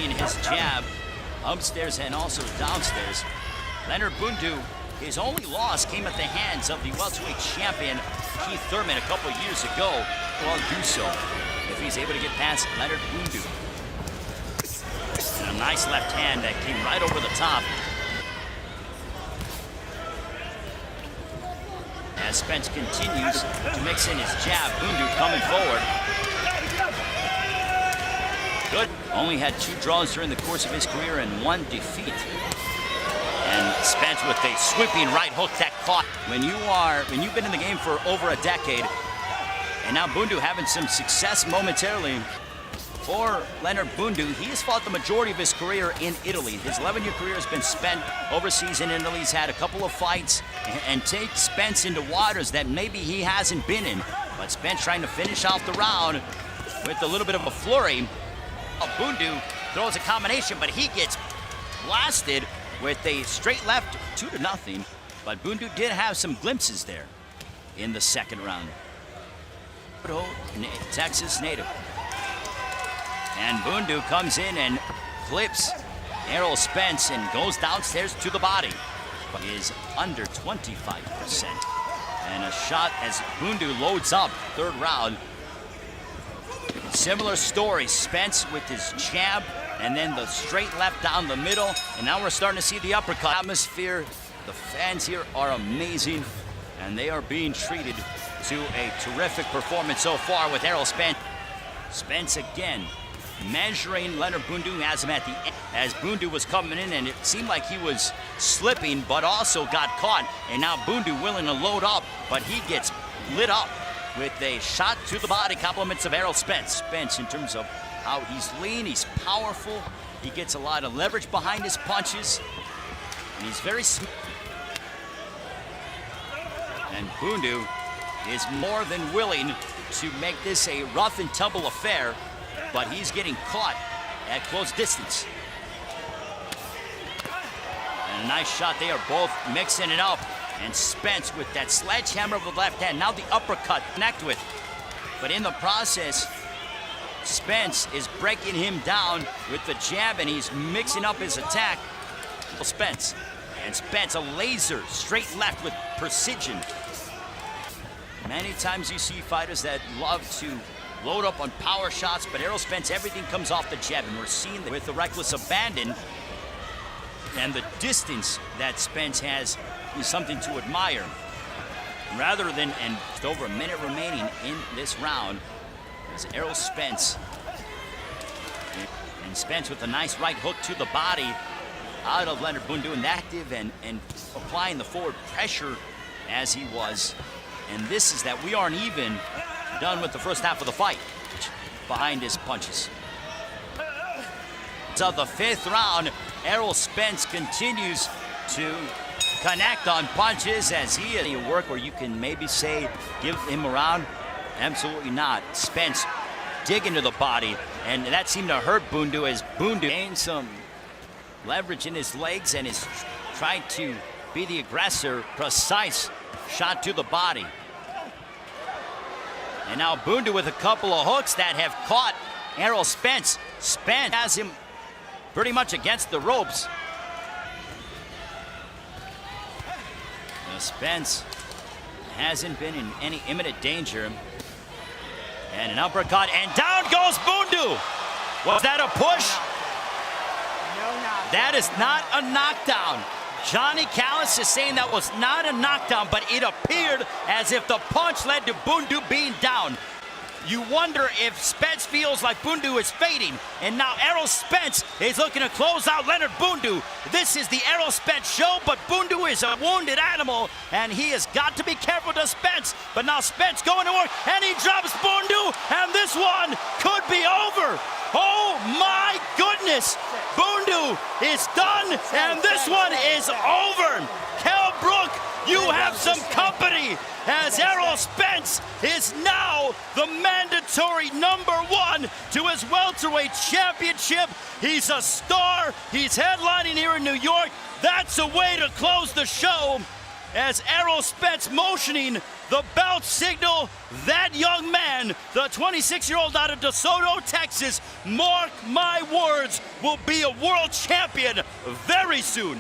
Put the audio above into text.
unleashing his jab upstairs and also downstairs. Leonard Bundu, his only loss came at the hands of the welterweight champion Keith Thurman a couple of years ago. Well, do so if he's able to get past Leonard Bundu. And a nice left hand that came right over the top. As Spence continues to mix in his jab, Bundu coming forward. Good. Only had 2 draws during the course of his career and 1 defeat. And Spence with a sweeping right hook that caught. When you've been in the game for over a decade, and now Bundu having some success momentarily. For Leonard Bundu, he has fought the majority of his career in Italy. His 11-year career has been spent overseas in Italy. He's had a couple of fights and take Spence into waters that maybe he hasn't been in. But Spence trying to finish off the round with a little bit of a flurry. Bundu throws a combination, but he gets blasted with a straight left, 2-0. But Bundu did have some glimpses there in the second round. Texas native. And Bundu comes in and clips Errol Spence and goes downstairs to the body. But is under 25%. And a shot as Bundu loads up, third round. Similar story, Spence with his jab and then the straight left down the middle. And now we're starting to see the uppercut. Atmosphere, the fans here are amazing. And they are being treated to a terrific performance so far with Errol Spence. Spence again measuring Leonard Bundu, has him at the end as Bundu was coming in, and it seemed like he was slipping but also got caught. And now Bundu willing to load up, but he gets lit up with a shot to the body. Compliments of Errol Spence. Spence, in terms of how he's lean, he's powerful, he gets a lot of leverage behind his punches, and he's very smart. And Bundu is more than willing to make this a rough and tumble affair, but he's getting caught at close distance. And a nice shot. They are both mixing it up. And Spence with that sledgehammer of the left hand. Now the uppercut connect with. But in the process, Spence is breaking him down with the jab, and he's mixing up his attack. Spence. And Spence, a laser straight left with precision. Many times you see fighters that love to load up on power shots, but Errol Spence, everything comes off the jab, and we're seeing that with the reckless abandon. And the distance that Spence has is something to admire. Rather than, and just over a minute remaining in this round, as Errol Spence, and Spence with a nice right hook to the body out of Leonard Bundu, and active and applying the forward pressure as he was. And this is that we aren't even done with the first half of the fight behind his punches. So the 5th round, Errol Spence continues to connect on punches as he is. A work where you can maybe say, give him a round. Absolutely not. Spence digging to the body, and that seemed to hurt Bundu as Bundu gained some leverage in his legs and is trying to be the aggressor. Precise shot to the body. And now Bundu with a couple of hooks that have caught Errol Spence. Spence has him pretty much against the ropes. Now Spence hasn't been in any imminent danger. And an uppercut, and down goes Bundu. Was that a push? No knockdown. That is not a knockdown. Johnny Callis is saying that was not a knockdown, but it appeared as if the punch led to Bundu being down. You wonder if Spence feels like Bundu is fading, and now Errol Spence is looking to close out Leonard Bundu. This is the Errol Spence show, but Bundu is a wounded animal, and he has got to be careful to Spence. But now Spence going to work, and he drops Bundu, and this one could be over. Oh my goodness! Bundu is done, and this one is over. Kell Brook, you have some company, as Errol Spence is now the mandatory #1 to his welterweight championship. He's a star. He's headlining here in New York. That's a way to close the show. as Errol Spence motioning the belt signal. That young man, the 26-year-old out of DeSoto, Texas, mark my words, will be a world champion very soon.